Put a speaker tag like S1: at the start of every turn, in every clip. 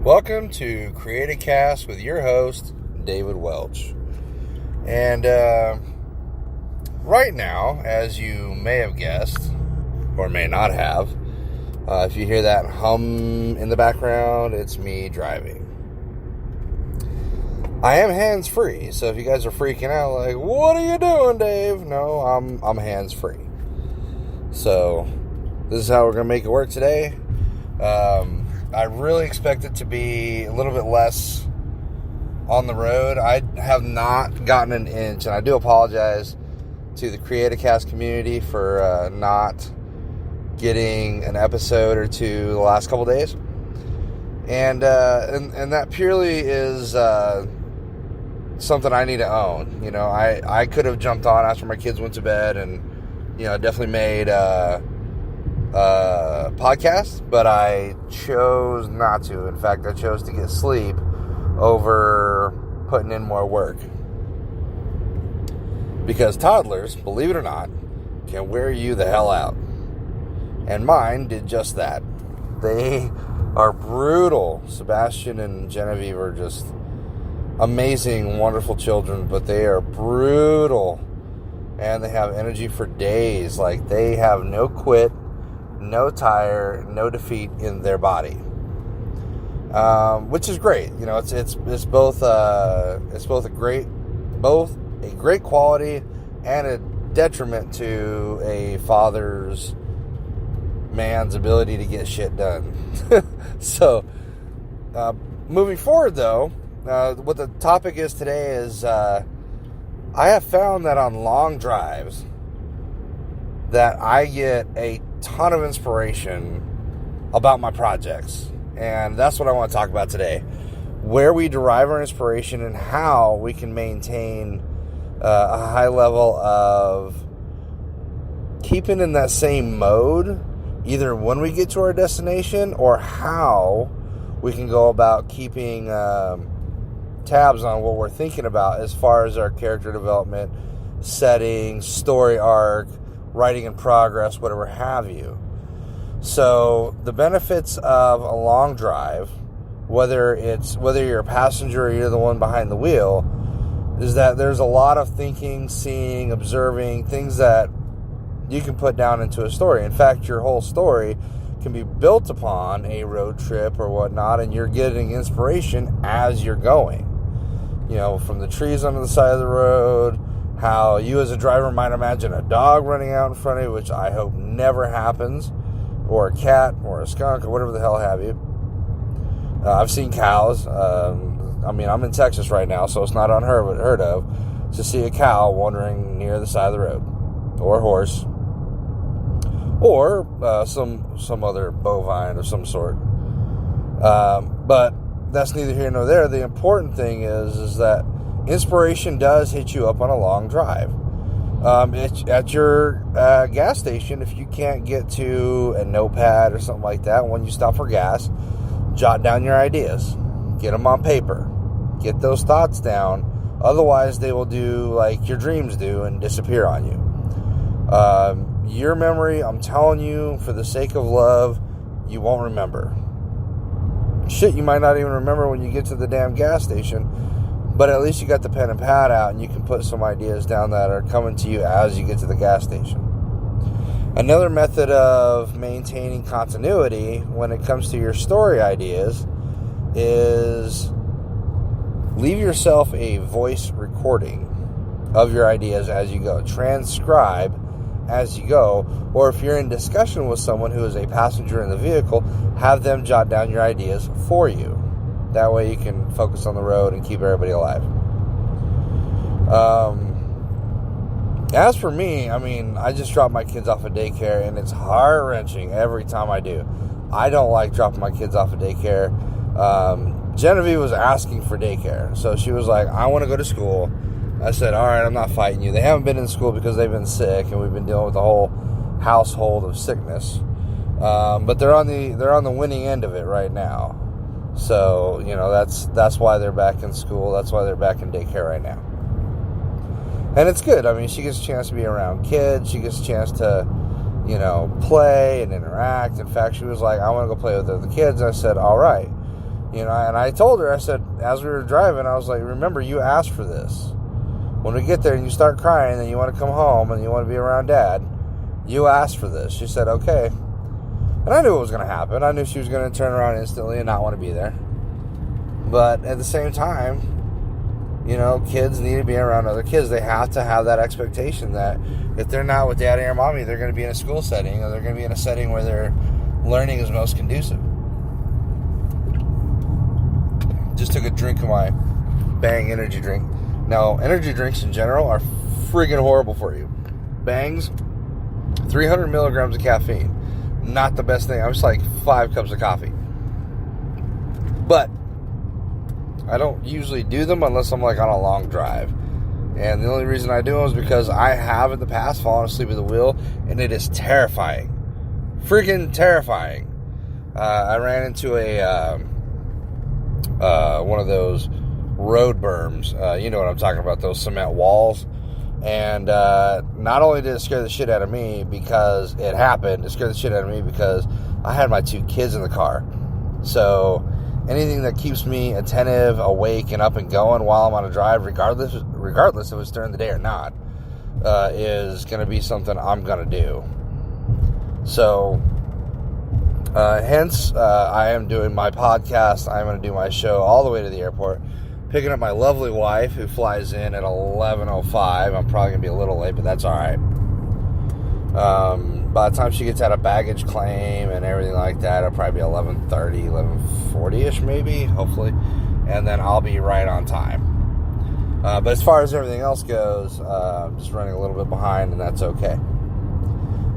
S1: Welcome to Creatacast with your host, David Welch. And right now, as you may have guessed, or may not have, if you hear that hum in the background, it's me driving. I am hands-free, so if you guys are freaking out, like, what are you doing, Dave? No, I'm hands-free. So, this is how we're going to make it work today. I really expect it to be a little bit less on the road. I have not gotten an inch, and I do apologize to the Creatacast community for not getting an episode or two the last couple days. And that purely is something I need to own. You know, I could have jumped on after my kids went to bed and, you know, definitely made podcast, but I chose not to. In fact, I chose to get sleep over putting in more work. Because toddlers, believe it or not, can wear you the hell out. And mine did just that. They are brutal. Sebastian and Genevieve are just amazing, wonderful children, but they are brutal. And they have energy for days. Like, they have no quit, no tire, no defeat in their body, which is great. You know, it's both a great quality and a detriment to a man's ability to get shit done. So, moving forward, though, what the topic is today is I have found that on long drives that I get a ton of inspiration about my projects, and that's what I want to talk about today. Where we derive our inspiration and how we can maintain a high level of keeping in that same mode, either when we get to our destination or how we can go about keeping tabs on what we're thinking about as far as our character development, setting, story arc, writing in progress, whatever have you. So the benefits of a long drive, whether you're a passenger or you're the one behind the wheel, is that there's a lot of thinking, seeing, observing, things that you can put down into a story. In fact, your whole story can be built upon a road trip or whatnot, and you're getting inspiration as you're going. You know, from the trees on the side of the road, how you as a driver might imagine a dog running out in front of you, which I hope never happens, or a cat, or a skunk, or whatever the hell have you. I've seen cows. I'm in Texas right now, so it's not unheard of to see a cow wandering near the side of the road, or a horse, or some other bovine of some sort. But that's neither here nor there. The important thing is that inspiration does hit you up on a long drive. At your gas station, if you can't get to a notepad or something like that, when you stop for gas, jot down your ideas. Get them on paper. Get those thoughts down. Otherwise, they will do like your dreams do and disappear on you. Your memory, I'm telling you, for the sake of love, you won't remember. Shit, you might not even remember when you get to the damn gas station. But at least you got the pen and pad out and you can put some ideas down that are coming to you as you get to the gas station. Another method of maintaining continuity when it comes to your story ideas is leave yourself a voice recording of your ideas as you go. Transcribe as you go. Or if you're in discussion with someone who is a passenger in the vehicle, have them jot down your ideas for you. That way you can focus on the road and keep everybody alive. As for me, I just dropped my kids off at daycare, and it's heart-wrenching every time I do. I don't like dropping my kids off at daycare. Genevieve was asking for daycare, so she was like, I want to go to school. I said, all right, I'm not fighting you. They haven't been in school because they've been sick, and we've been dealing with the whole household of sickness. But they're on the winning end of it right now. So, you know, that's why they're back in school. That's why they're back in daycare right now. And it's good. She gets a chance to be around kids. She gets a chance to, you know, play and interact. In fact, she was like, I want to go play with the other kids. And I said, all right. You know, and I told her, I said, as we were driving, I was like, remember, you asked for this. When we get there and you start crying and you want to come home and you want to be around Dad, you asked for this. She said, okay. And I knew it was going to happen. I knew she was going to turn around instantly and not want to be there. But at the same time, you know, kids need to be around other kids. They have to have that expectation that if they're not with Daddy or Mommy, they're going to be in a school setting, or they're going to be in a setting where their learning is most conducive. Just took a drink of my Bang energy drink. Now, energy drinks in general are friggin' horrible for you. Bangs, 300 milligrams of caffeine. Not the best thing. I was like 5 cups of coffee. But I don't usually do them unless I'm like on a long drive. And the only reason I do them is because I have in the past fallen asleep at the wheel, and it is terrifying. Freaking terrifying. I ran into one of those road berms. You know what I'm talking about, those cement walls. And not only did it scare the shit out of me because it happened, it scared the shit out of me because I had my 2 kids in the car. So anything that keeps me attentive, awake, and up and going while I'm on a drive, regardless if it's during the day or not, is going to be something I'm going to do. So hence, I am doing my podcast. I'm going to do my show all the way to the airport, picking up my lovely wife, who flies in at 11:05. I'm probably going to be a little late, but that's all right. By the time she gets out of baggage claim and everything like that, it'll probably be 11:30, 11:40-ish maybe, hopefully. And then I'll be right on time. But as far as everything else goes, I'm just running a little bit behind, and that's okay.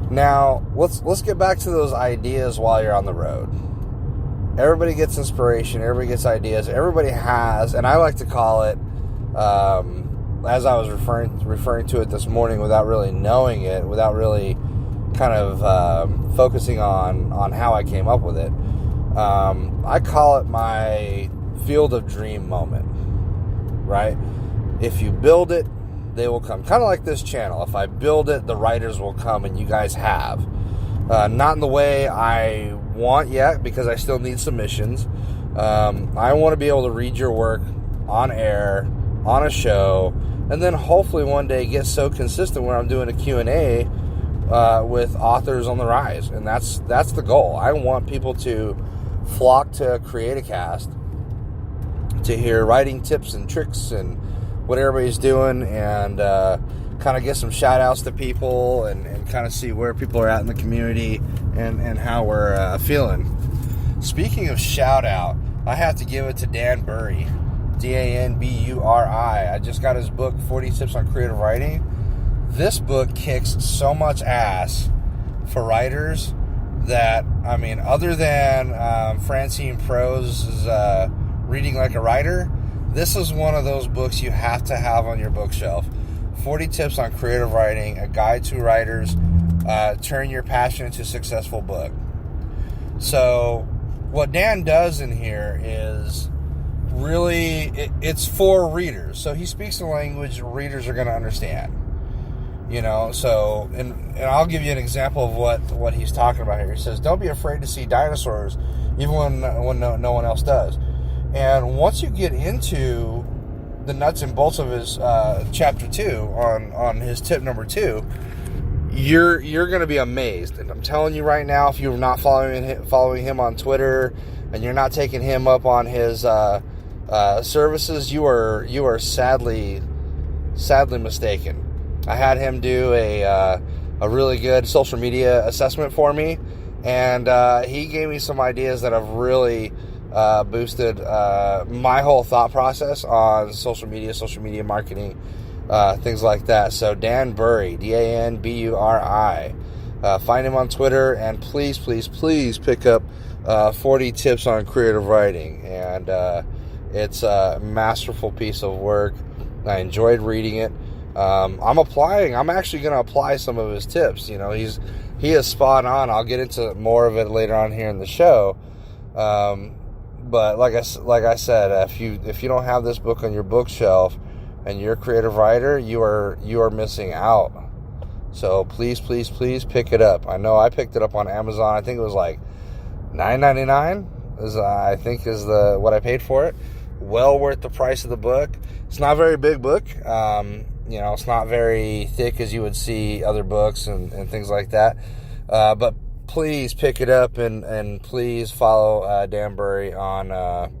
S1: Now, let's get back to those ideas while you're on the road. Everybody gets inspiration. Everybody gets ideas. Everybody has, and I like to call it, as I was referring to it this morning without really knowing it, without really kind of focusing on how I came up with it. I call it my field of dream moment, right? If you build it, they will come. Kind of like this channel. If I build it, the writers will come, and you guys have. Not in the way I want yet, because I still need submissions. I want to be able to read your work on air, on a show, and then hopefully one day get so consistent where I'm doing a Q&A with authors on the rise. And that's the goal. I want people to flock to Creatacast to hear writing tips and tricks and what everybody's doing, and kind of get some shout outs to people and kind of see where people are at in the community and how we're feeling. Speaking of shout out, I have to give it to Dan Burry, Danburi. I just got his book, 40 Tips on Creative Writing. This book kicks so much ass for writers that, I mean, other than Francine Pro's Reading Like a Writer, this is one of those books you have to have on your bookshelf. 40 Tips on Creative Writing, a guide to writers, turn your passion into a successful book. So what Dan does in here is really, it's for readers. So he speaks a language readers are going to understand. You know, so, and I'll give you an example of what he's talking about here. He says, don't be afraid to see dinosaurs, even when no one else does. And once you get into the nuts and bolts of his chapter 2 on his tip number 2, you're going to be amazed. And I'm telling you right now, if you're not following him on Twitter and you're not taking him up on his services, you are sadly mistaken. I had him do a really good social media assessment for me, and he gave me some ideas that have really boosted my whole thought process on social media marketing, things like that. So Dan Burry, Danburi. Find him on Twitter, and please pick up 40 Tips on Creative Writing. And it's a masterful piece of work. I enjoyed reading it. I'm actually going to apply some of his tips. You know, he is spot on. I'll get into more of it later on here in the show. But like I said, if you don't have this book on your bookshelf and you're a creative writer, you are missing out. So please pick it up. I know I picked it up on Amazon. I think it was like $9.99. I think is the what I paid for it. Well worth the price of the book. It's not a very big book. It's not very thick as you would see other books and things like that. But please pick it up and please follow Dan Burry on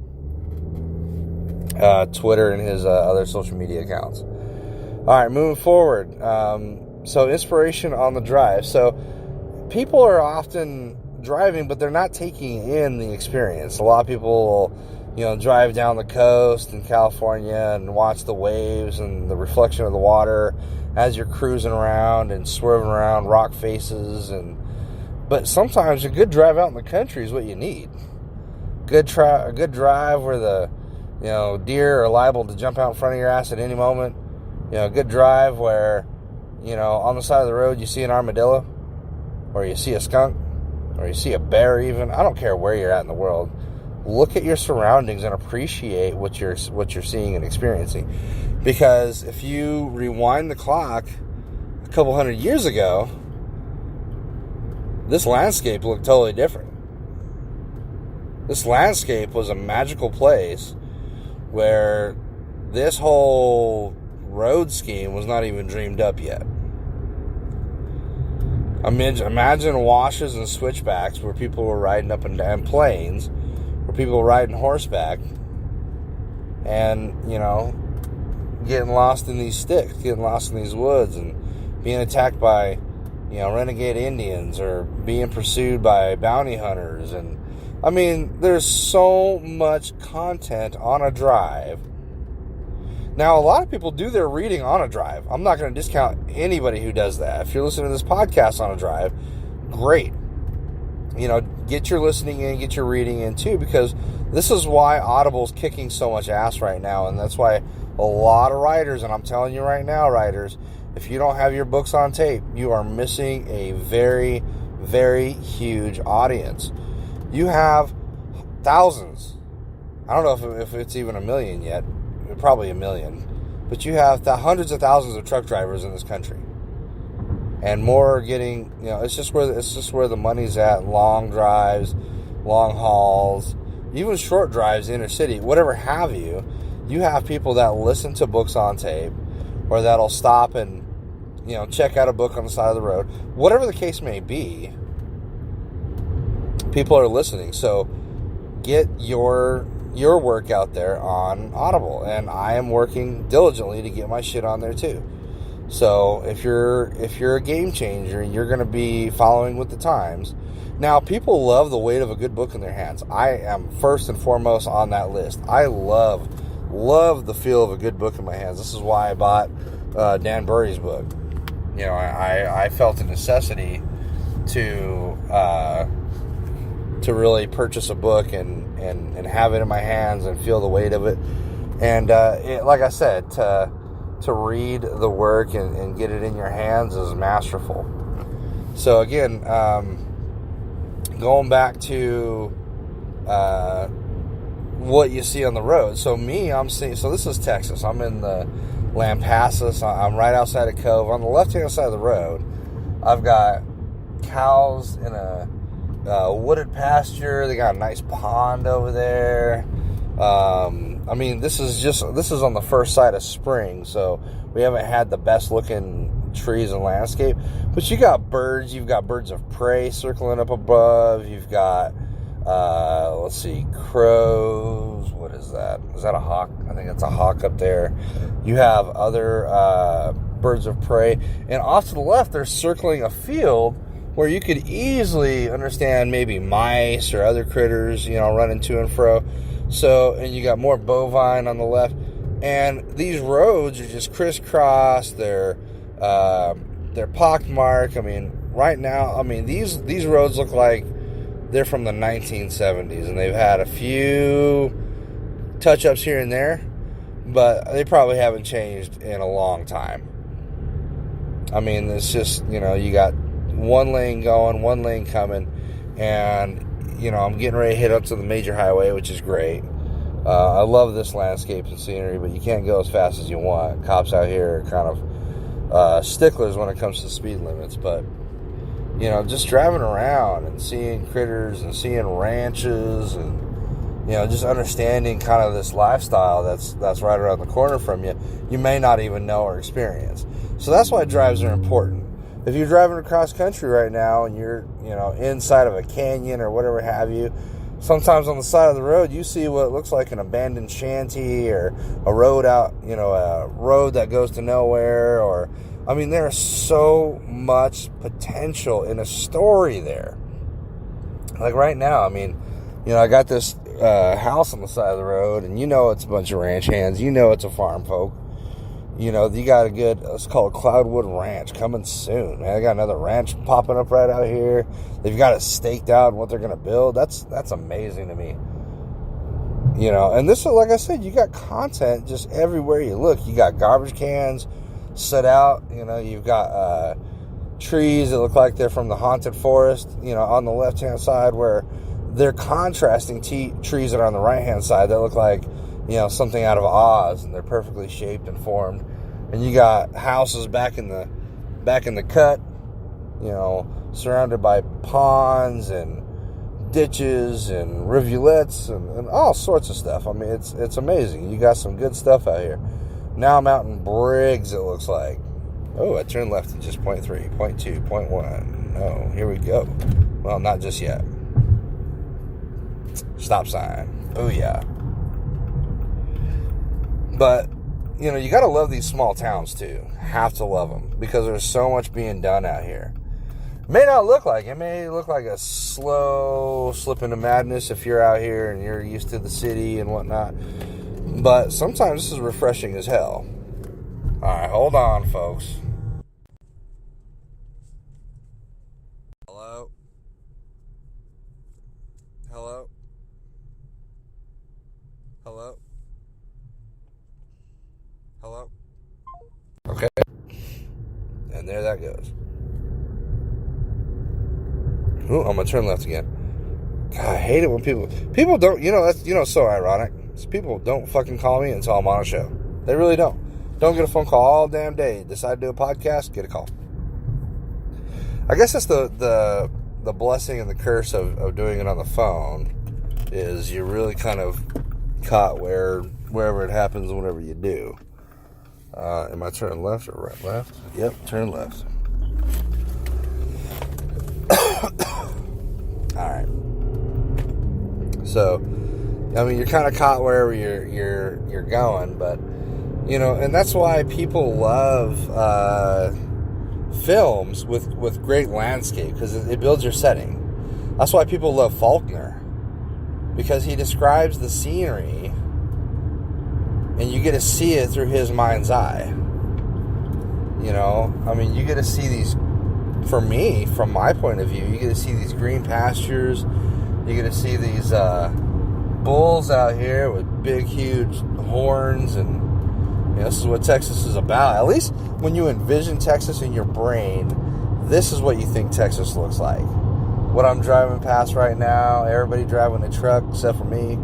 S1: Twitter and his other social media accounts. All right, moving forward. So inspiration on the drive. So people are often driving, but they're not taking in the experience. A lot of people will, drive down the coast in California and watch the waves and the reflection of the water as you're cruising around and swerving around rock faces. But sometimes a good drive out in the country is what you need. A good drive where the deer are liable to jump out in front of your ass at any moment. A good drive where on the side of the road you see an armadillo, or you see a skunk, or you see a bear even. I don't care where you're at in the world. Look at your surroundings and appreciate what you're seeing and experiencing. Because if you rewind the clock a couple hundred years ago, this landscape looked totally different. This landscape was a magical place where this whole road scheme was not even dreamed up yet. Imagine washes and switchbacks where people were riding up and down, plains where people were riding horseback and, getting lost in these sticks, getting lost in these woods and being attacked by, renegade Indians or being pursued by bounty hunters. And, there's so much content on a drive. Now, a lot of people do their reading on a drive. I'm not going to discount anybody who does that. If you're listening to this podcast on a drive, great. Get your listening in, get your reading in too, because this is why Audible's kicking so much ass right now. And that's why a lot of writers, and I'm telling you right now, writers, if you don't have your books on tape, you are missing a very, very huge audience. You have thousands. I don't know if it's even 1 million yet. Probably 1 million, but you have hundreds of thousands of truck drivers in this country, and more are getting. It's just where the money's at. Long drives, long hauls, even short drives, inner city, whatever have you. You have people that listen to books on tape, or that'll stop and check out a book on the side of the road. Whatever the case may be, people are listening. So get your work out there on Audible, and I am working diligently to get my shit on there too. So if you're a game changer, you're going to be following with the times. Now, people love the weight of a good book in their hands. I am first and foremost on that list. I love the feel of a good book in my hands. This is why I bought Dan Burry's book. I felt a necessity to really purchase a book and have it in my hands and feel the weight of it. And like I said, to read the work and get it in your hands is masterful. So again, going back to what you see on the road. So I'm seeing, so this is Texas. I'm in the Lampasas. I'm right outside of Cove. On the left-hand side of the road, I've got cows in a wooded pasture. They got a nice pond over there. This is on the first side of spring, so we haven't had the best looking trees and landscape. But you got birds. You've got birds of prey circling up above. You've got crows. What is that? Is that a hawk? I think it's a hawk up there. You have other birds of prey, and off to the left, they're circling a field where you could easily understand maybe mice or other critters, running to and fro. So, and you got more bovine on the left. And these roads are just crisscross. They're pockmarked. Right now, these roads look like they're from the 1970s, and they've had a few touch-ups here and there, but they probably haven't changed in a long time. It's just, you got one lane going, one lane coming, and I'm getting ready to hit up to the major highway, which is great. I love this landscape and scenery, but you can't go as fast as you want. Cops out here are kind of sticklers when it comes to speed limits, but just driving around and seeing critters and seeing ranches and, just understanding kind of this lifestyle that's right around the corner from you, you may not even know or experience. So that's why drives are important. If you're driving across country right now and you're, inside of a canyon or whatever have you, sometimes on the side of the road you see what looks like an abandoned shanty or a road out, a road that goes to nowhere. Or, there's so much potential in a story there. Like right now, I got this house on the side of the road, and it's a bunch of ranch hands. It's a farm folk. You got a good, it's called Cloudwood Ranch, coming soon, man. They got another ranch popping up right out here. They've got it staked out and what they're going to build. That's amazing to me. And this is, like I said, you got content just everywhere you look. You got garbage cans set out. You've got trees that look like they're from the haunted forest, on the left-hand side, where they're contrasting trees that are on the right-hand side that look like, something out of Oz, and they're perfectly shaped and formed. And you got houses back in the cut, surrounded by ponds and ditches and rivulets and all sorts of stuff. It's amazing. You got some good stuff out here. Now I'm out in Briggs, it looks like. Oh, I turned left at just 0.3, 0.2, 0.1. Oh, here we go. Well, not just yet. Stop sign. Oh, yeah. But, you got to love these small towns, too. Have to love them. Because there's so much being done out here. May not look like it. May look like a slow slip into madness if you're out here and you're used to the city and whatnot. But sometimes this is refreshing as hell. Alright, hold on, folks. Hello? Hello? Hello? Hello? Okay. And there that goes. Ooh, I'm gonna turn left again. God, I hate it when people don't, that's, so ironic. People don't fucking call me until I'm on a show. They really don't. Don't get a phone call all damn day. Decide to do a podcast, get a call. I guess that's the blessing and the curse of doing it on the phone, is you're really kind of caught wherever it happens, whenever you do. Am I turning left or right? Left? Yep, turn left. Alright. So, you're kind of caught wherever you're going, but, and that's why people love films with great landscape, because it builds your setting. That's why people love Faulkner, because he describes the scenery, and you get to see it through his mind's eye. You get to see these, for me, from my point of view, you get to see these green pastures, you get to see these bulls out here with big, huge horns, and this is what Texas is about. At least when you envision Texas in your brain, this is what you think Texas looks like. What I'm driving past right now, everybody driving a truck except for me.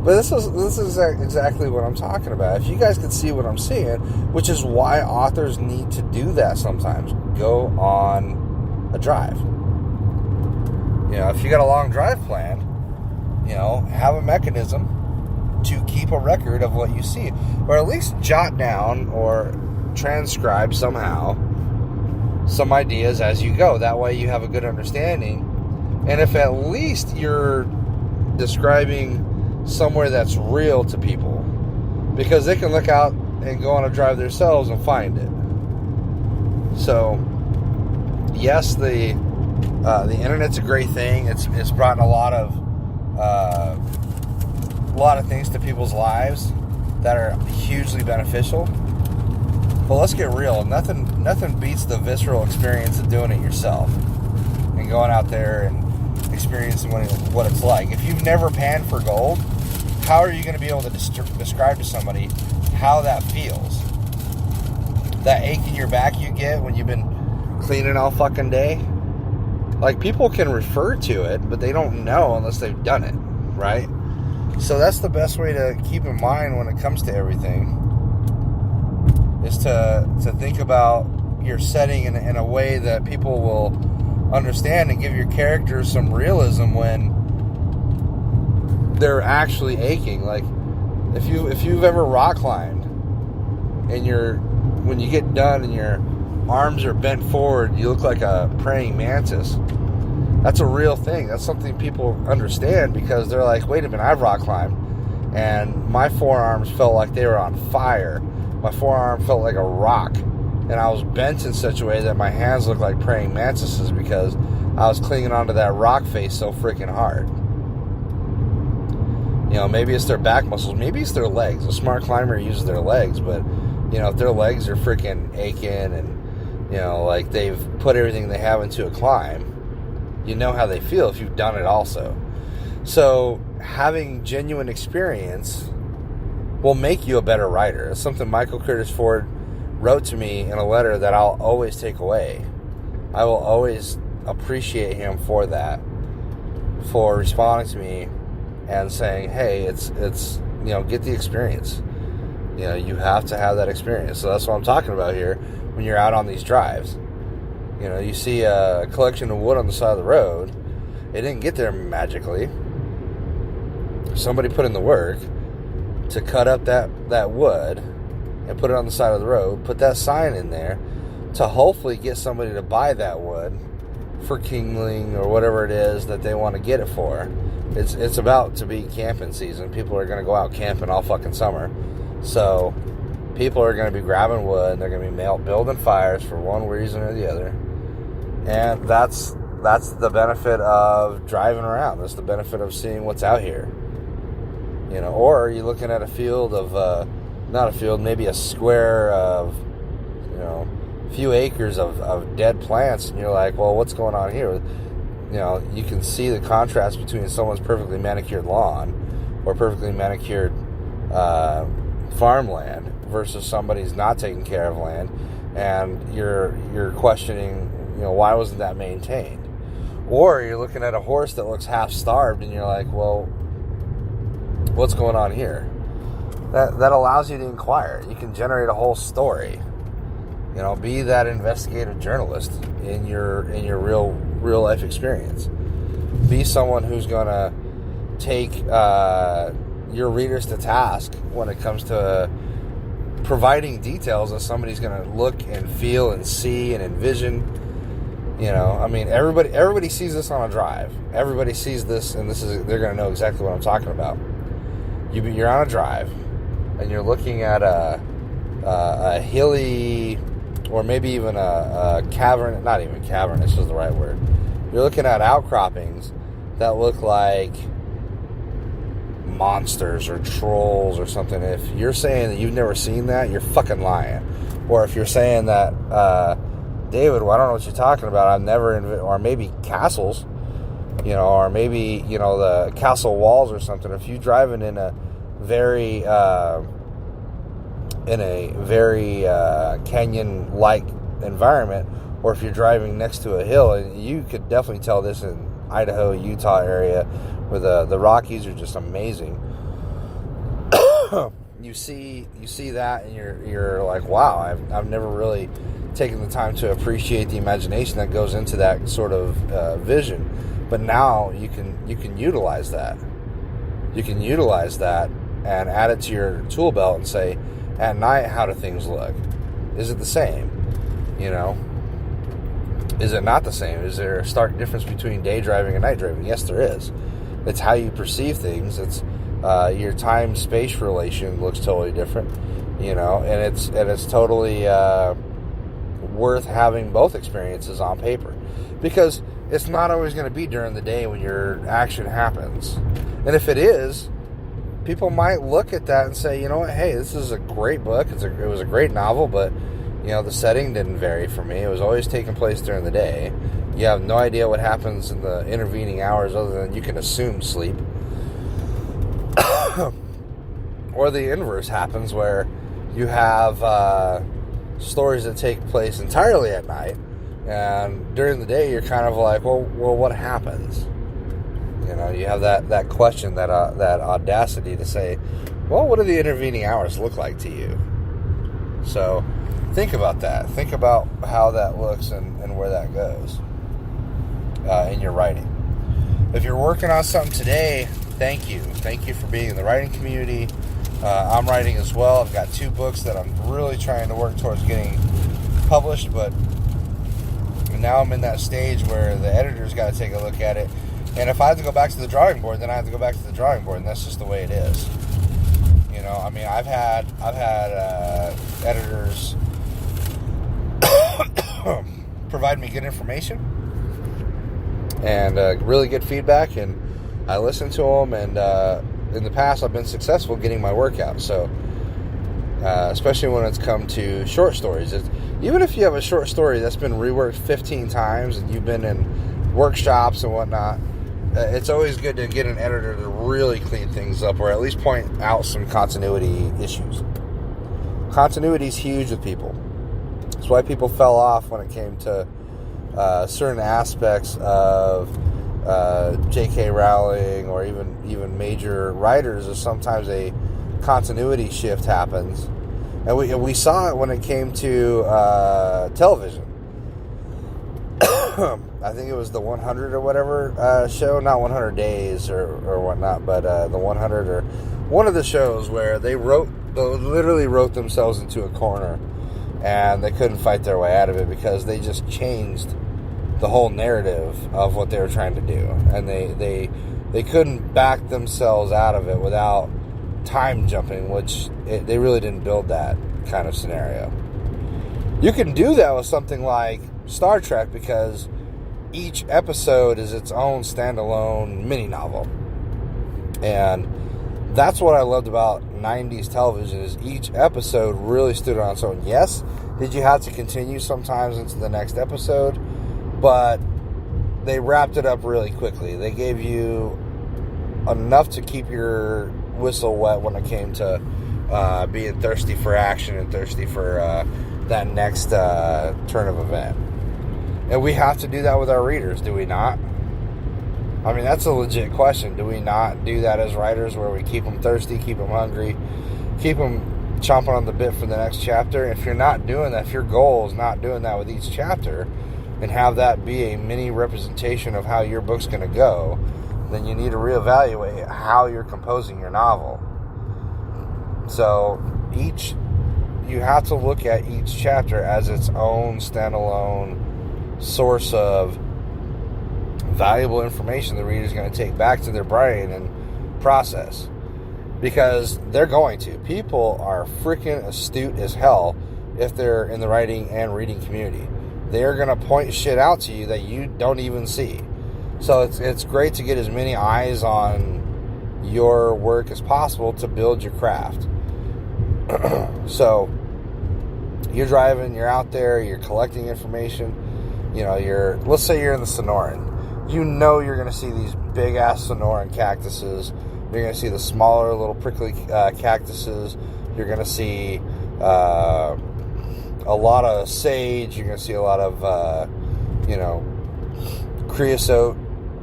S1: But this is exactly what I'm talking about. If you guys could see what I'm seeing, which is why authors need to do that sometimes. Go on a drive. If you got a long drive plan, have a mechanism to keep a record of what you see. Or at least jot down or transcribe somehow some ideas as you go. That way you have a good understanding. And if at least you're describing somewhere that's real to people, because they can look out and go on a drive themselves and find it. So, yes, the internet's a great thing. It's brought a lot of things to people's lives that are hugely beneficial. But let's get real. Nothing beats the visceral experience of doing it yourself and going out there and experiencing what it's like. If you've never panned for gold, how are you going to be able to describe to somebody how that feels? That ache in your back you get when you've been cleaning all fucking day? Like, people can refer to it, but they don't know unless they've done it, right? So that's the best way to keep in mind when it comes to everything, is to think about your setting in a way that people will understand and give your characters some realism when they're actually aching. Like if you've ever rock climbed and when you get done and your arms are bent forward, you look like a praying mantis. That's a real thing. That's something people understand, because they're like, wait a minute, I've rock climbed and my forearms felt like they were on fire. My forearm felt like a rock, and I was bent in such a way that my hands looked like praying mantises because I was clinging onto that rock face so freaking hard. You know, maybe it's their back muscles, maybe it's their legs. A smart climber uses their legs, but you know, if their legs are freaking aching and, you know, like they've put everything they have into a climb, you know how they feel if you've done it also. So having genuine experience will make you a better rider. It's something Michael Curtis Ford wrote to me in a letter that I'll always take away. I will always appreciate him for that, for responding to me and saying, hey, it's you know, get the experience. You know, you have to have that experience. So that's what I'm talking about here when you're out on these drives. You know, you see a collection of wood on the side of the road. It didn't get there magically. Somebody put in the work to cut up that wood and put it on the side of the road, put that sign in there to hopefully get somebody to buy that wood for kindling or whatever it is that they want to get it for. It's about to be camping season. People are going to go out camping all fucking summer. So people are going to be grabbing wood and they're going to be building fires for one reason or the other. And that's the benefit of driving around. That's the benefit of seeing what's out here. You know, or you're looking at a field of, not a field, maybe a square of, you know, a few acres of dead plants, and you're like, well, what's going on here? You know, you can see the contrast between someone's perfectly manicured lawn or perfectly manicured farmland versus somebody's not taking care of land, and you're questioning, you know, why wasn't that maintained? Or you're looking at a horse that looks half starved, and you're like, well, what's going on here? That allows you to inquire. You can generate a whole story. You know, be that investigative journalist in your real life experience. Be someone who's gonna take your readers to task when it comes to providing details that somebody's gonna look and feel and see and envision. You know, I mean, everybody sees this on a drive. Everybody sees this, and they're gonna know exactly what I'm talking about. You're on a drive, and you're looking at a hilly, or maybe even a cavern, not even cavernous is the right word. You're looking at outcroppings that look like monsters or trolls or something. If you're saying that you've never seen that, you're fucking lying. Or if you're saying that, David, well, I don't know what you're talking about, I've never, or maybe castles, you know, or maybe, you know, the castle walls or something. If you're driving in a very canyon-like environment, or if you're driving next to a hill, and you could definitely tell this in Idaho, Utah area, where the Rockies are just amazing. You see that, and you're like, wow, I've never really taken the time to appreciate the imagination that goes into that sort of vision. But now you can utilize that. You can utilize that and add it to your tool belt and say, at night, how do things look? Is it the same? You know? Is it not the same? Is there a stark difference between day driving and night driving? Yes, there is. It's how you perceive things. It's your time-space relation looks totally different, you know, and it's totally worth having both experiences on paper, because it's not always going to be during the day when your action happens. And if it is, people might look at that and say, you know what, hey, this is a great book. It was a great novel, but, you know, the setting didn't vary for me. It was always taking place during the day. You have no idea what happens in the intervening hours other than you can assume sleep. Or the inverse happens, where you have stories that take place entirely at night, and during the day you're kind of like, well, what happens? You know, you have that question, that audacity to say, well, what do the intervening hours look like to you? So Think about that. Think about how that looks and where that goes in your writing. If you're working on something today, thank you. Thank you for being in the writing community. I'm writing as well. I've got 2 books that I'm really trying to work towards getting published, but now I'm in that stage where the editor's got to take a look at it. And if I have to go back to the drawing board, then I have to go back to the drawing board, and that's just the way it is. You know, I mean, I've had editors provide me good information and really good feedback, and I listen to them, and in the past I've been successful getting my work out. So especially when it's come to short stories, even if you have a short story that's been reworked 15 times and you've been in workshops and whatnot, it's always good to get an editor to really clean things up, or at least point out some continuity issues. Continuity is huge with people. That's why people fell off when it came to certain aspects of J.K. Rowling, or even major writers. Is sometimes a continuity shift happens, and we saw it when it came to television. I think it was the 100 or whatever show, not 100 Days or whatnot, but the 100 or one of the shows where they literally wrote themselves into a corner, and they couldn't fight their way out of it because they just changed the whole narrative of what they were trying to do, and they couldn't back themselves out of it without time jumping, which they really didn't build that kind of scenario. You can do that with something like Star Trek, because each episode is its own standalone mini novel, and that's what I loved about 90s television, is each episode really stood on its own. Yes, did you have to continue sometimes into the next episode, but they wrapped it up really quickly. They gave you enough to keep your whistle wet when it came to being thirsty for action and thirsty for that next turn of event. And we have to do that with our readers, do we not? I mean, that's a legit question. Do we not do that as writers, where we keep them thirsty, keep them hungry, keep them chomping on the bit for the next chapter? If you're not doing that, if your goal is not doing that with each chapter, and have that be a mini representation of how your book's going to go, then you need to reevaluate how you're composing your novel. So you have to look at each chapter as its own standalone source of valuable information the reader's going to take back to their brain and process, because they're going to. People are freaking astute as hell if they're in the writing and reading community. They're going to point shit out to you that you don't even see. So it's great to get as many eyes on your work as possible to build your craft. So you're driving, you're out there, you're collecting information. You know, let's say you're in the Sonoran. You know you're going to see these big-ass Sonoran cactuses. You're going to see the smaller little prickly cactuses. You're going to see a lot of sage. You're going to see a lot of, creosote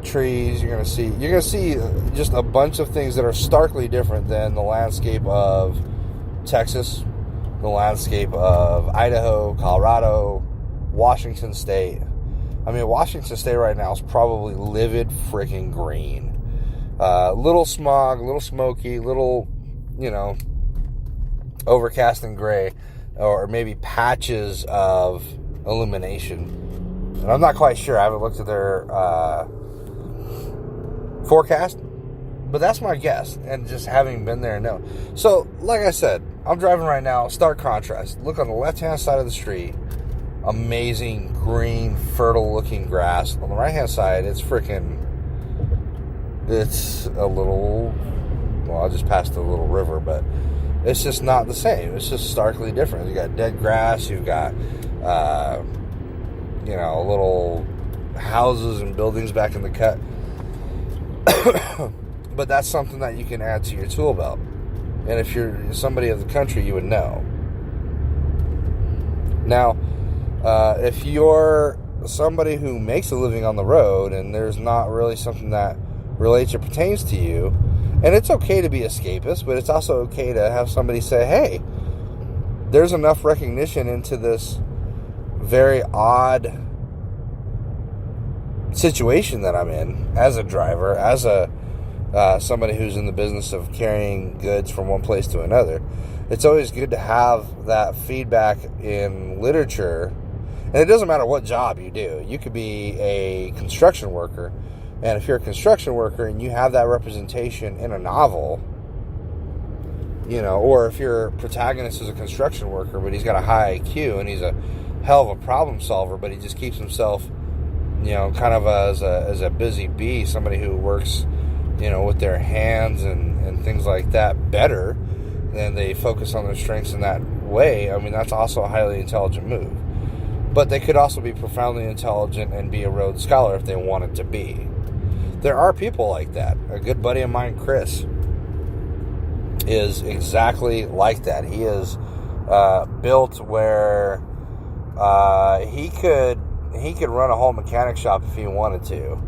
S1: trees. You're going to see just a bunch of things that are starkly different than the landscape of Texas, the landscape of Idaho, Colorado, Washington State. I mean, Washington State right now is probably livid freaking green. Little smog, little smoky, little, overcast and gray, or maybe patches of illumination. And I'm not quite sure. I haven't looked at their forecast, but that's my guess. And just having been there, no. So, like I said, I'm driving right now. Stark contrast. Look on the left-hand side of the street. Amazing green, fertile-looking grass. On the right-hand side, it's a little. Well, I just passed a little river, but it's just not the same. It's just starkly different. You got dead grass. You've got, little houses and buildings back in the cut. But that's something that you can add to your tool belt. And if you're somebody of the country, you would know. Now, if you're somebody who makes a living on the road and there's not really something that relates or pertains to you, and it's okay to be escapist, but it's also okay to have somebody say, hey, there's enough recognition into this very odd situation that I'm in as a driver, as a somebody who's in the business of carrying goods from one place to another. It's always good to have that feedback in literature. And it doesn't matter what job you do. You could be a construction worker, and if you're a construction worker and you have that representation in a novel, or if your protagonist is a construction worker, but he's got a high IQ and he's a hell of a problem solver, but he just keeps himself, kind of as a busy bee, somebody who works, with their hands and things like that better, then they focus on their strengths in that way. I mean, that's also a highly intelligent move. But they could also be profoundly intelligent and be a Rhodes Scholar if they wanted to be. There are people like that. A good buddy of mine, Chris, is exactly like that. He is built where he could run a whole mechanic shop if he wanted to,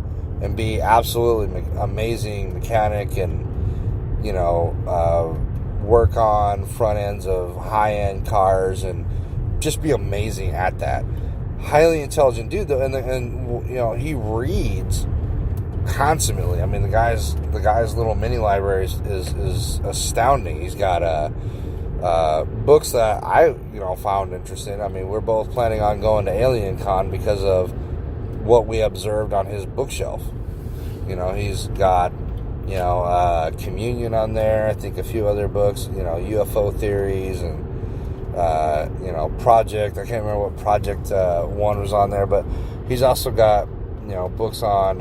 S1: and be absolutely amazing mechanic, and work on front ends of high-end cars and just be amazing at that. Highly intelligent dude, though, and he reads constantly. I mean, the guy's little mini library is astounding. He's got books that I found interesting. I mean, we're both planning on going to Alien Con because of what we observed on his bookshelf. He's got Communion on there, I think a few other books, UFO theories, and Project, I can't remember what Project 1 was on there, but he's also got books on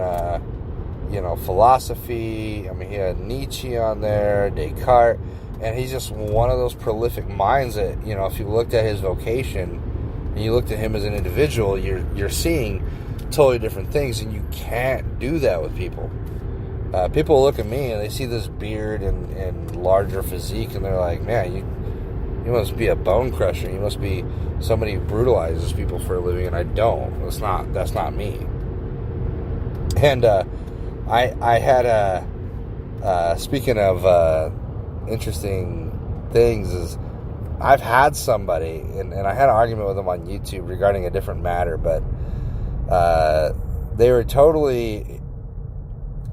S1: philosophy. I mean, he had Nietzsche on there, Descartes, and he's just one of those prolific minds that, if you looked at his vocation and you looked at him as an individual, you're seeing totally different things, and you can't do that with people. People look at me and they see this beard and larger physique, and they're like, man, you must be a bone crusher. You must be somebody who brutalizes people for a living, and I don't. That's not me. And I had speaking of interesting things, is I've had somebody, and I had an argument with them on YouTube regarding a different matter, but they were totally,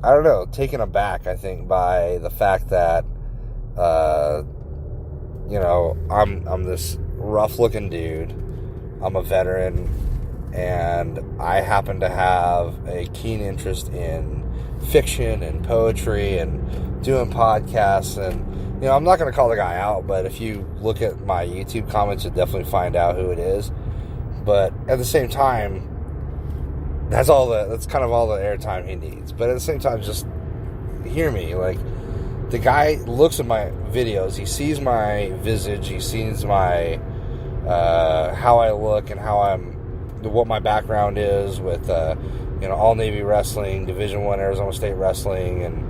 S1: I don't know, taken aback, I think, by the fact that I'm this rough-looking dude. I'm a veteran, and I happen to have a keen interest in fiction and poetry and doing podcasts. And, I'm not going to call the guy out, but if you look at my YouTube comments, you'll definitely find out who it is. But at the same time, that's kind of all the airtime he needs. But at the same time, just hear me. Like, the guy looks at my videos, he sees my visage, he sees my how I look and what my background is with all Navy wrestling, Division I Arizona State wrestling, and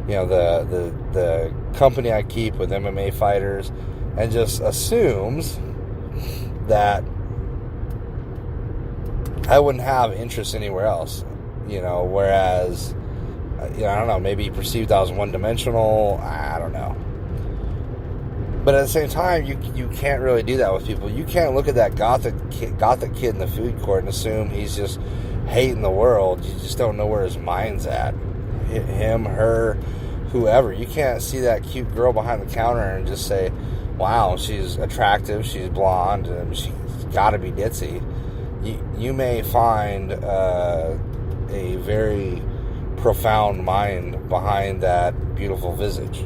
S1: the company I keep with MMA fighters, and just assumes that I wouldn't have interest anywhere else, whereas, I don't know, maybe perceived I was one-dimensional, I don't know. But at the same time, you can't really do that with people. You can't look at that gothic kid in the food court and assume he's just hating the world. You just don't know where his mind's at. Him, her, whoever. You can't see that cute girl behind the counter and just say, wow, she's attractive, she's blonde, and she's got to be ditzy. You may find a very profound mind behind that beautiful visage.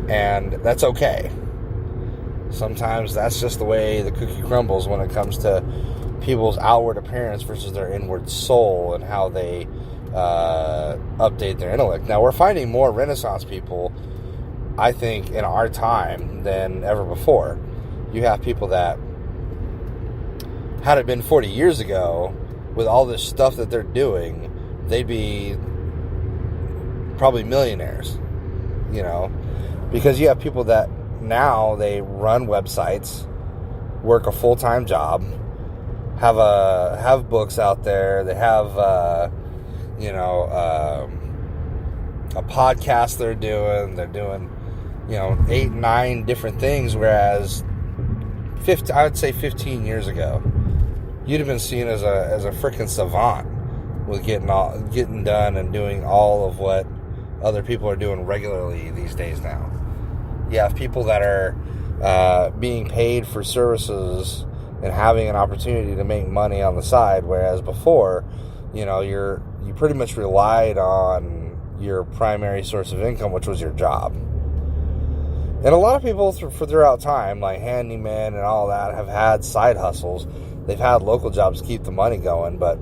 S1: And that's okay. Sometimes that's just the way the cookie crumbles when it comes to people's outward appearance versus their inward soul and how they update their intellect. Now, we're finding more Renaissance people, I think, in our time than ever before. You have people that, had it been 40 years ago, with all this stuff that they're doing, they'd be probably millionaires, because you have people that now they run websites, work a full-time job, have books out there, they have a podcast they're doing 8, 9 different things, whereas I would say 15 years ago, you'd have been seen as a freaking savant with getting done and doing all of what other people are doing regularly these days now. You have people that are being paid for services and having an opportunity to make money on the side, whereas before, you pretty much relied on your primary source of income, which was your job. And a lot of people throughout time, like handymen and all that, have had side hustles. They've had local jobs to keep the money going, but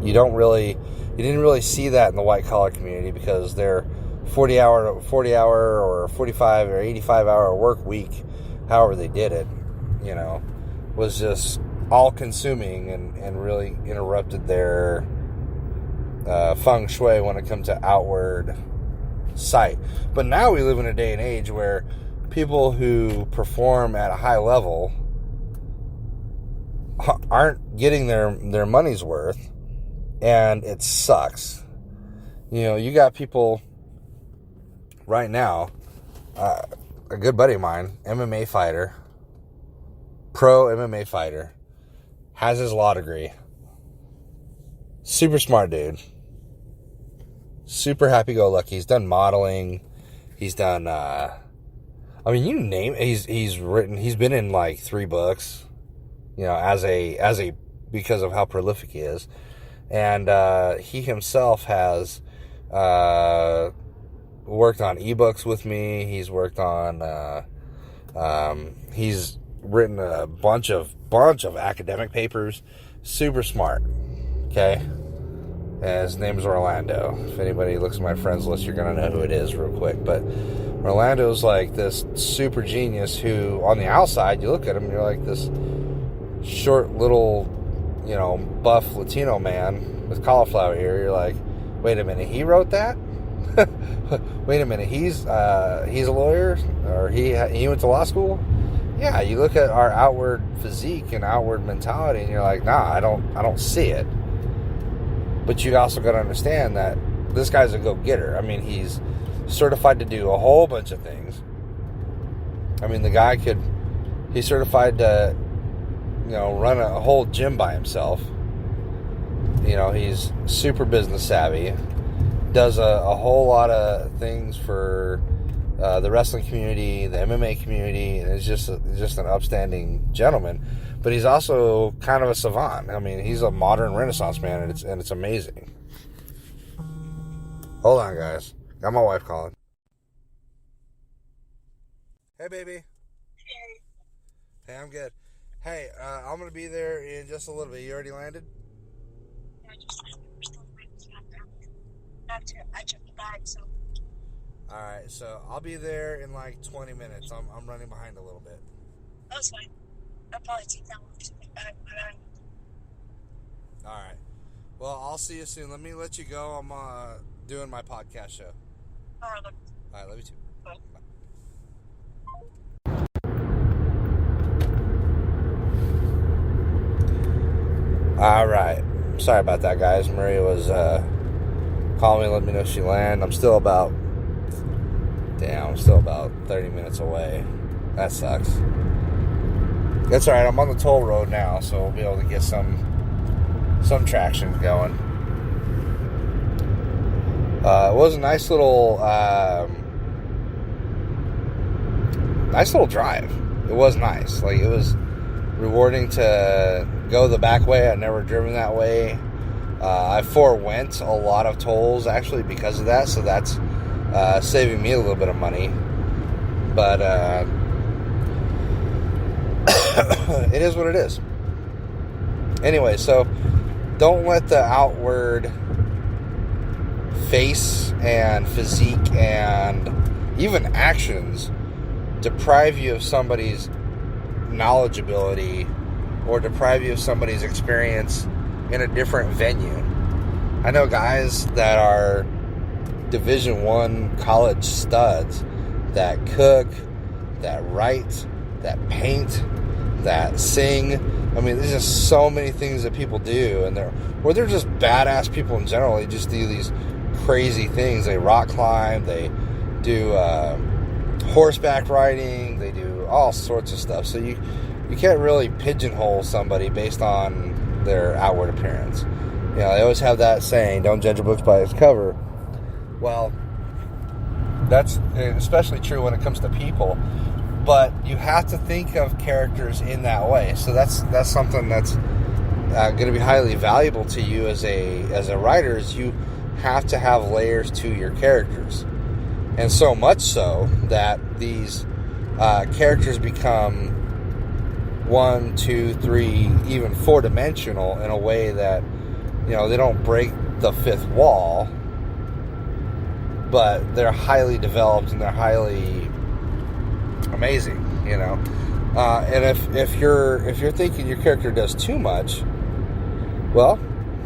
S1: you didn't really see that in the white collar community, because their 40 hour or 45 or 85 hour work week, however they did it, was just all consuming and really interrupted their feng shui when it comes to outward sight. But now we live in a day and age where people who perform at a high level aren't getting their money's worth, and it sucks. You got people right now, a good buddy of mine, MMA fighter, pro MMA fighter, has his law degree, super smart dude, super happy-go-lucky. He's done modeling. He's done, you name it. He's been in like 3 books, because of how prolific he is. And he himself has worked on ebooks with me. He's worked on, he's written a bunch of academic papers. Super smart. Okay. And his name is Orlando. If anybody looks at my friends list, you're going to know who it is real quick. But Orlando's like this super genius who, on the outside, you look at him and you're like this short little, buff Latino man with cauliflower ear. You're like, wait a minute, he wrote that? Wait a minute, he's a lawyer? Or he went to law school? Yeah, you look at our outward physique and outward mentality and you're like, nah, I don't see it. But you also got to understand that this guy's a go-getter. He's certified to do a whole bunch of things. The guy he's certified to, run a whole gym by himself. He's super business savvy. Does a whole lot of things for the wrestling community, the MMA community, and is just an upstanding gentleman. But he's also kind of a savant. He's a modern Renaissance man, and it's amazing. Hold on, guys. Got my wife calling. Hey, baby. Hey, I'm good. Hey, I'm going to be there in just a little bit. You already landed?
S2: Yeah, I just landed. We're still waiting for I checked the bag, so.
S1: Alright, so I'll be there in like 20 minutes. I'm running behind a little bit.
S2: That's fine. I'll probably take that one to my bag.
S1: Alright. Well, I'll see you soon. Let me let you go. I'm doing my podcast show.
S2: Alright,
S1: love you too.
S2: Bye.
S1: Alright. Sorry about that, guys. Maria was calling me, let me know she landed. I'm still about 30 minutes away. That sucks. That's alright. I'm on the toll road now, so we'll be able to get some traction going. It was a nice little drive. It was nice. Like, it was rewarding to go the back way. I've never driven that way. I forewent a lot of tolls actually because of that, so that's saving me a little bit of money. But it is what it is. Anyway, so don't let the outward face and physique and even actions deprive you of somebody's knowledgeability or deprive you of somebody's experience in a different venue. I know guys that are Division I college studs that cook, that write, that paint, that sing. I mean, there's just so many things that people do, and they're just badass people in general. They just do these crazy things. They rock climb, they do horseback riding. They do all sorts of stuff. So you can't really pigeonhole somebody based on their outward appearance. You know, they always have that saying, don't judge a book by its cover. Well, that's especially true when it comes to people. But you have to think of characters in that way. So that's something that's going to be highly valuable to you as a writer, is you have to have layers to your characters. And so much so that these characters become 1, 2, 3, even 4-dimensional in a way that, you know, they don't break the fifth wall, but they're highly developed and they're highly amazing, you know. And if you're thinking your character does too much, well,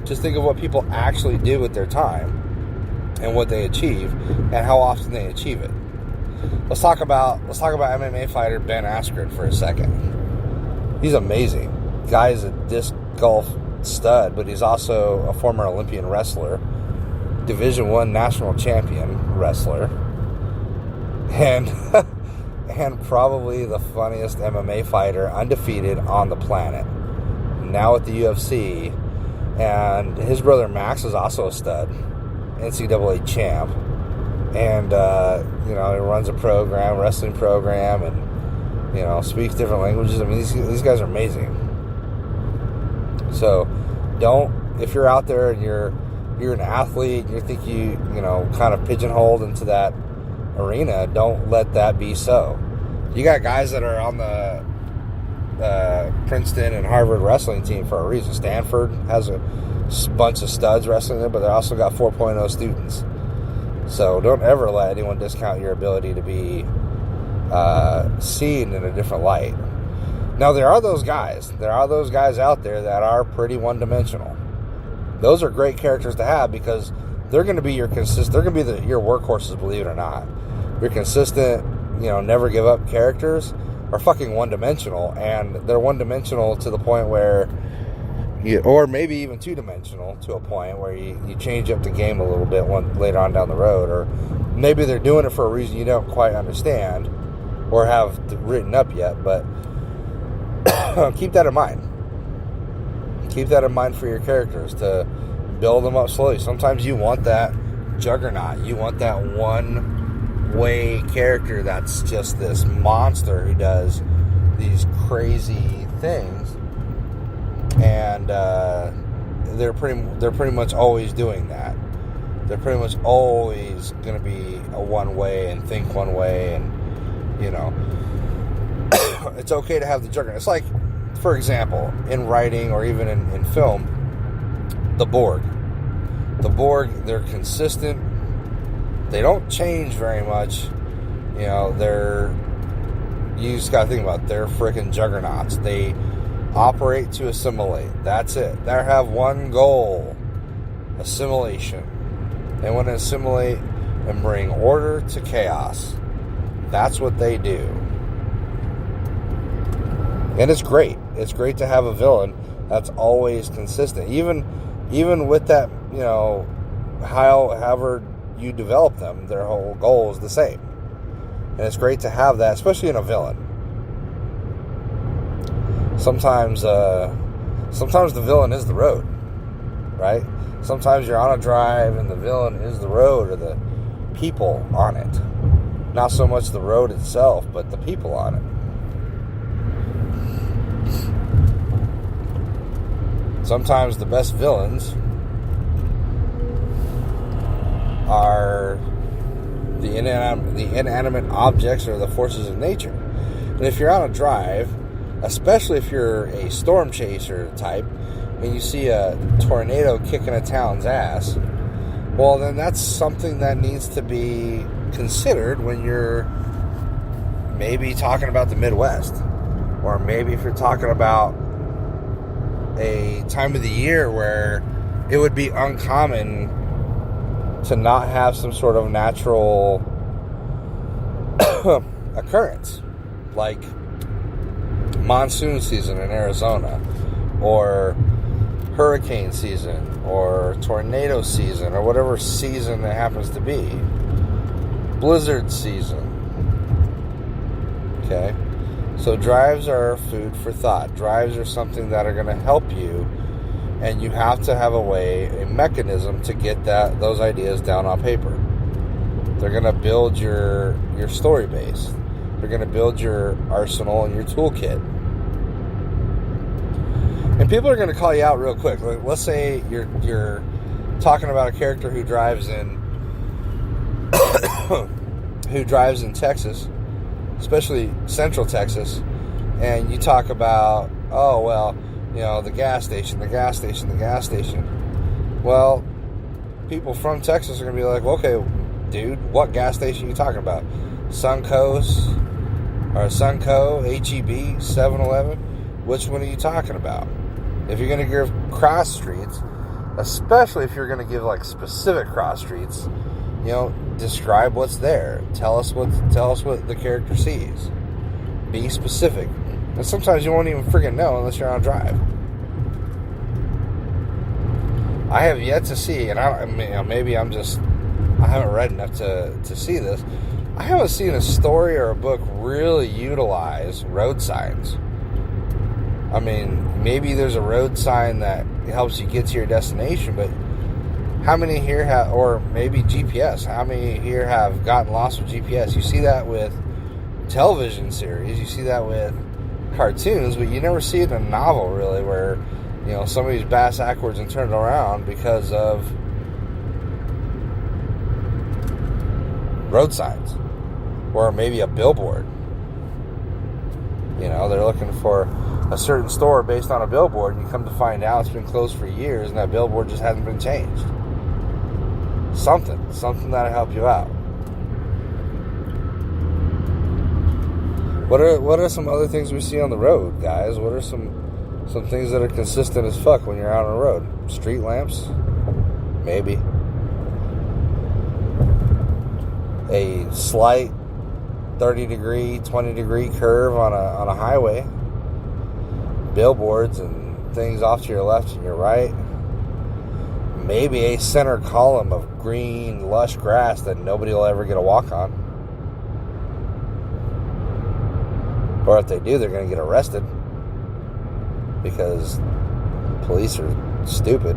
S1: just think of what people actually do with their time and what they achieve and how often they achieve it. Let's talk about MMA fighter Ben Askren for a second. He's amazing. Guy's a disc golf stud, but he's also a former Olympian wrestler, Division I national champion wrestler, and probably the funniest MMA fighter, undefeated on the planet. Now at the UFC, and his brother Max is also a stud, NCAA champ, and you know, he runs a wrestling program, and you know, speaks different languages. I mean, these guys are amazing. So, if you're out there and you're an athlete, and you think you know, kind of pigeonholed into that arena, don't let that be so. You got guys that are on the Princeton and Harvard wrestling team for a reason. Stanford has a bunch of studs wrestling there, but they also got 4.0 students. So don't ever let anyone discount your ability to be seen in a different light. Now, there are those guys. There are those guys out there that are pretty one-dimensional. Those are great characters to have because they're going to be your workhorses, believe it or not. Your consistent, you know, never give up characters are fucking one-dimensional, and they're one-dimensional to the point where or maybe even two-dimensional to a point where you change up the game a little bit later on down the road, or maybe they're doing it for a reason you don't quite understand or have written up yet, but keep that in mind. Keep that in mind for your characters, to build them up slowly. Sometimes you want that juggernaut. You want that one-way character that's just this monster who does these crazy things, and they're pretty much always doing that. They're pretty much always going to be a one way and think one way, and you know, it's okay to have the juggernaut. It's like, for example, in writing or even in film, the Borg. The Borg, they're consistent. They don't change very much. You know, you just got to think about it. They're freaking juggernauts. They operate to assimilate. That's it. They have one goal: assimilation. They want to assimilate and bring order to chaos. That's what they do. And it's great. It's great to have a villain that's always consistent. Even with that, you know, however you develop them, their whole goal is the same. And it's great to have that, especially in a villain. Sometimes the villain is the road, right? Sometimes you're on a drive and the villain is the road, or the people on it. Not so much the road itself, but the people on it. Sometimes the best villains are the inanimate objects or the forces of nature. And if you're on a drive, especially if you're a storm chaser type, and you see a tornado kicking a town's ass, well, then that's something that needs to be considered when you're maybe talking about the Midwest, or maybe if you're talking about a time of the year where it would be uncommon to not have some sort of natural occurrence, like monsoon season in Arizona, or hurricane season, or tornado season, or whatever season it happens to be, blizzard season. Okay? So drives are food for thought. Drives are something that are going to help you, and you have to have a mechanism to get those ideas down on paper. They're going to build your story base. They're going to build your arsenal and your toolkit. And people are going to call you out real quick. Let's say you're talking about a character who drives in Texas, especially Central Texas, and you talk about, oh, well, the gas station. Well, people from Texas are going to be like, well, okay, dude, what gas station are you talking about? Suncoast, or Sunco, HEB, 7-Eleven? Which one are you talking about? If you're going to give cross streets, especially if you're going to give like specific cross streets, describe what's there. Tell us what the character sees. Be specific. And sometimes you won't even freaking know unless you're on a drive. I have yet to see, and maybe I haven't read enough to see this. I haven't seen a story or a book really utilize road signs. I mean, maybe there's a road sign that helps you get to your destination, but how many here have, or maybe GPS, how many here have gotten lost with GPS? You see that with television series, you see that with cartoons, but you never see it in a novel, really, where, somebody's bass backwards and turned around because of road signs. Or maybe a billboard. They're looking for a certain store based on a billboard, and you come to find out it's been closed for years, and that billboard just hasn't been changed. Something that'll help you out. What are some other things we see on the road, guys? What are some things that are consistent as fuck when you're out on the road? Street lamps? Maybe. A slight 30-degree, 20-degree curve on a highway. Billboards and things off to your left and your right. Maybe a center column of green, lush grass that nobody will ever get a walk on. Or if they do, they're going to get arrested because police are stupid.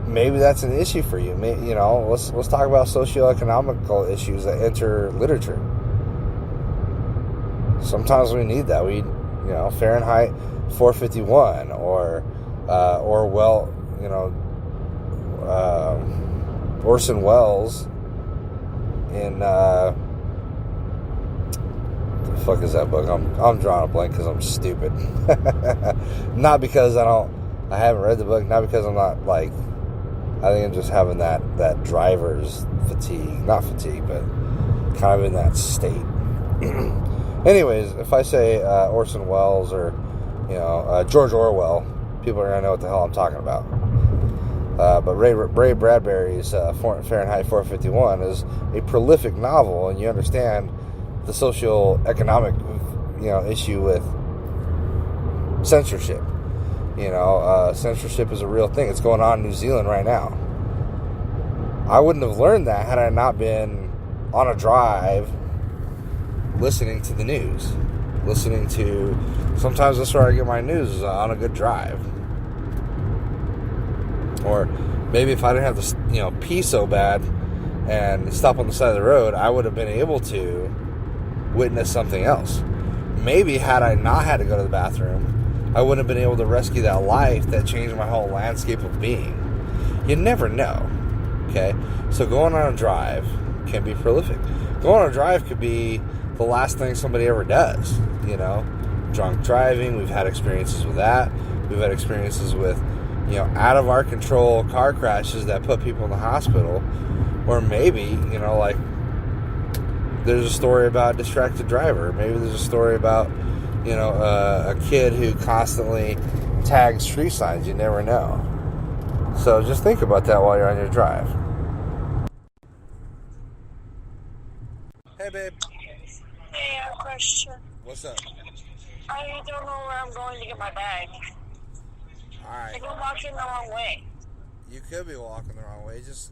S1: Maybe that's an issue for you. Let's talk about socioeconomical issues that enter literature. Sometimes we need that. Fahrenheit 451 or Orson Welles in the fuck is that book? I'm drawing a blank because I'm stupid. Not because I haven't read the book. Not because I'm not I think I'm just having that driver's fatigue. Not fatigue, but kind of in that state. Anyways, if I say Orson Welles or George Orwell, people are gonna know what the hell I'm talking about. But Ray Bradbury's Fahrenheit 451 is a prolific novel, and you understand the socio-economic issue with censorship. Censorship is a real thing. It's going on in New Zealand right now. I wouldn't have learned that had I not been on a drive listening to the news. Sometimes that's where I get my news, is on a good drive. Or maybe if I didn't have to, pee so bad and stop on the side of the road, I would have been able to witness something else. Maybe had I not had to go to the bathroom, I wouldn't have been able to rescue that life that changed my whole landscape of being. You never know. Okay? So going on a drive can be prolific. Going on a drive could be the last thing somebody ever does. Drunk driving, we've had experiences with that. We've had experiences with, out of our control car crashes that put people in the hospital. Or maybe, there's a story about a distracted driver. Maybe there's a story about, a kid who constantly tags street signs. You never know. So just think about that while you're on your drive. Hey, babe.
S2: Hey, I have a question.
S1: What's up?
S2: I don't know where I'm going to get my bag.
S1: Alright.
S2: I'm walking the wrong way.
S1: You could be walking the wrong way. It's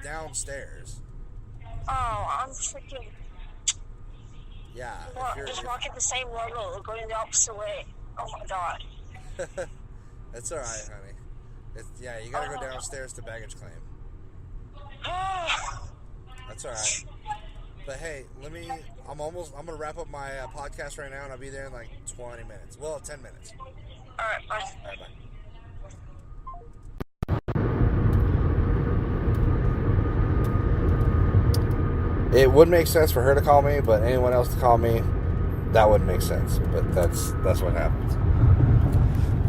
S1: downstairs.
S2: Oh, I'm freaking...
S1: Yeah.
S2: Just walking the same level, going the opposite way. Oh my god.
S1: That's all right, honey. You gotta go downstairs to baggage claim. That's all right. But hey, I'm gonna wrap up my podcast right now, and I'll be there in like 20 minutes. Well, 10 minutes.
S2: All right, bye.
S1: All right, bye. It would make sense for her to call me, but anyone else to call me, that wouldn't make sense. But that's what happens.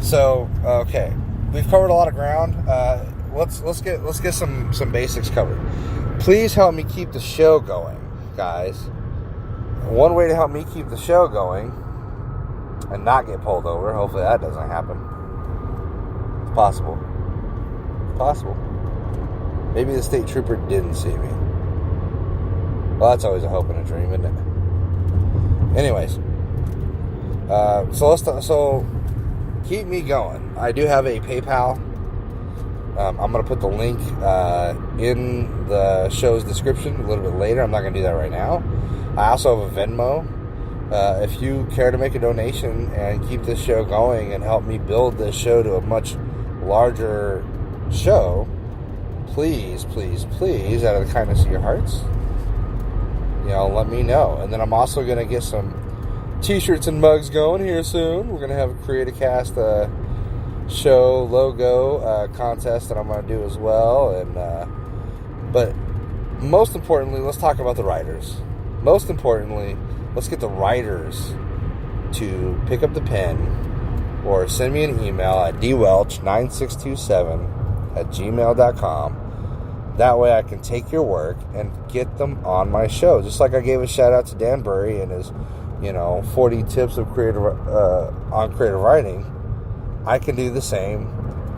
S1: So, okay, we've covered a lot of ground. Let's get some basics covered. Please help me keep the show going, guys. One way to help me keep the show going and not get pulled over, hopefully that doesn't happen. It's possible. Maybe the state trooper didn't see me. Well, that's always a hope and a dream, isn't it? Anyways, so keep me going. I do have a PayPal. I'm going to put the link in the show's description a little bit later. I'm not going to do that right now. I also have a Venmo. If you care to make a donation and keep this show going and help me build this show to a much larger show, please, out of the kindness of your hearts, let me know. And then I'm also going to get some t-shirts and mugs going here soon. We're going to have a Creatacast show logo contest that I'm going to do as well. And but most importantly, let's talk about the writers. Most importantly, let's get the writers to pick up the pen or send me an email at dwelch9627@gmail.com. That way I can take your work and get them on my show. Just like I gave a shout out to Dan Burry and his, 40 tips of creative writing. I can do the same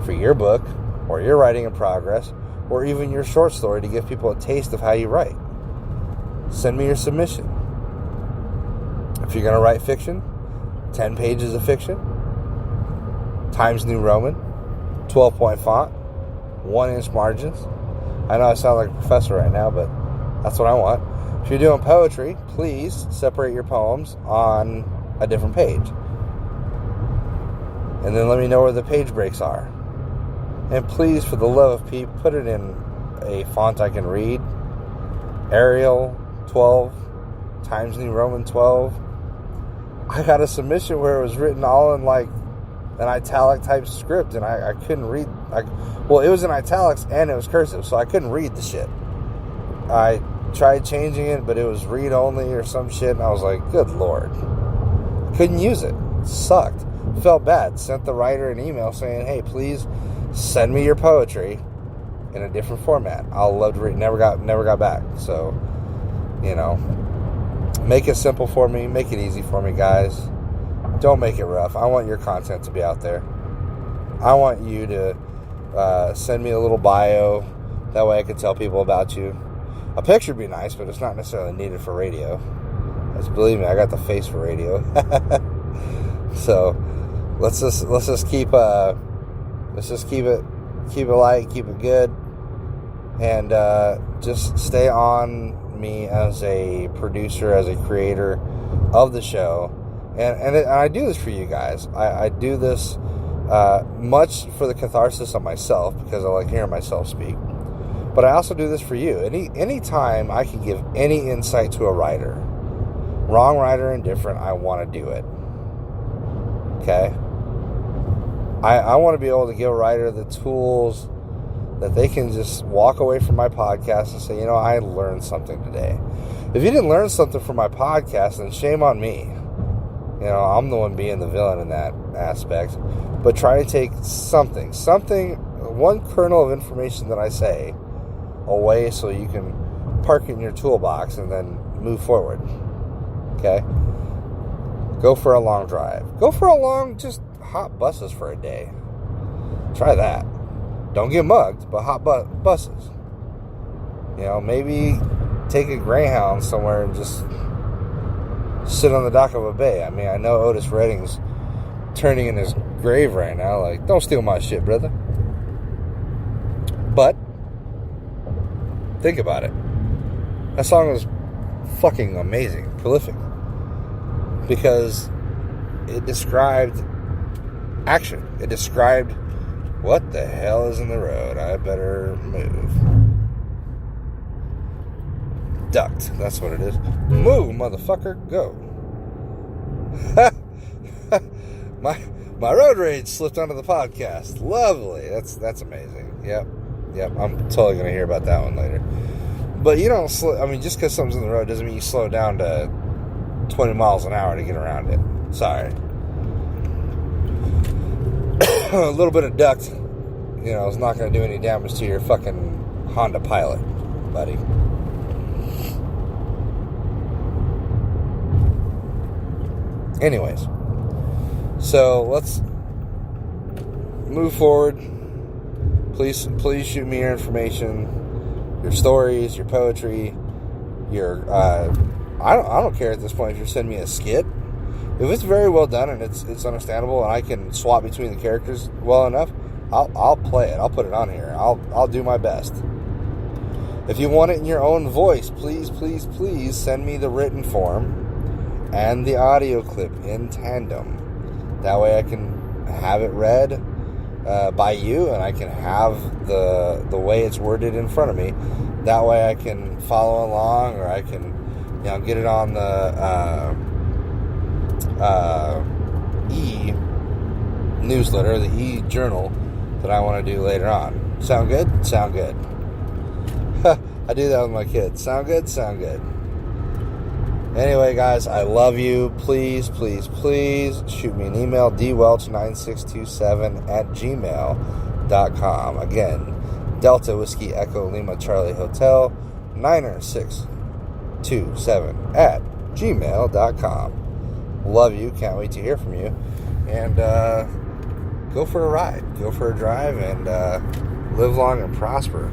S1: for your book or your writing in progress or even your short story to give people a taste of how you write. Send me your submission. If you're going to write fiction, 10 pages of fiction, Times New Roman, 12-point font, 1-inch margins. I know I sound like a professor right now, but that's what I want. If you're doing poetry, please separate your poems on a different page. And then let me know where the page breaks are. And please, for the love of Pete, put it in a font I can read. Arial 12, Times New Roman 12. I got a submission where it was written all in like an italic type script, and I couldn't read. It was in italics and it was cursive, so I couldn't read the shit. I tried changing it, but it was read only or some shit, and I was like, good lord. Couldn't use it. Sucked. Felt bad. Sent the writer an email saying, hey, please send me your poetry in a different format. I'll love to read. Never got back. So, make it simple for me. Make it easy for me, guys. Don't make it rough. I want your content to be out there. I want you to send me a little bio. That way I can tell people about you. A picture would be nice, but it's not necessarily needed for radio. Just believe me, I got the face for radio. So let's just keep it light, keep it good, and just stay on me as a producer, as a creator of the show. And I do this for you guys. I do this much for the catharsis of myself, because I like hearing myself speak. But I also do this for you. Any time I can give any insight to a writer, wrong, right, or indifferent, I want to do it. Okay? I want to be able to give a writer the tools that they can just walk away from my podcast and say, I learned something today. If you didn't learn something from my podcast, then shame on me. I'm the one being the villain in that aspect. But try to take something, one kernel of information that I say away so you can park it in your toolbox and then move forward. Okay? Go for a long drive. Go for a long, just hot buses for a day. Try that. Don't get mugged, but hot buses. Maybe take a Greyhound somewhere and just sit on the dock of a bay. I mean, I know Otis Redding's turning in his grave right now. Like, don't steal my shit, brother. But think about it. That song was fucking amazing, prolific. because it described action. It described what the hell is in the road. I better move. Duct. That's what it is. Move, motherfucker. Go. My road rage slipped onto the podcast. Lovely. That's amazing. Yep. I'm totally going to hear about that one later. But you don't just because something's in the road doesn't mean you slow down to 20 miles an hour to get around it. Sorry. A little bit of duct, is not going to do any damage to your fucking Honda Pilot, buddy. Anyways, so let's move forward. Please shoot me your information, your stories, your poetry, your I don't care at this point if you're sending me a skit. If it's very well done and it's understandable and I can swap between the characters well enough, I'll play it. I'll put it on here. I'll do my best. If you want it in your own voice, please send me the written form and the audio clip in tandem. That way I can have it read by you, and I can have the way it's worded in front of me. That way I can follow along, or I can get it on the e-newsletter, the e-journal that I want to do later on. Sound good? Sound good. I do that with my kids. Sound good? Sound good. Anyway, guys, I love you. Please shoot me an email, dwelch9627@gmail.com. Again, Delta Whiskey Echo Lima Charlie Hotel 9627@gmail.com. Love you. Can't wait to hear from you. And go for a ride. Go for a drive, and live long and prosper.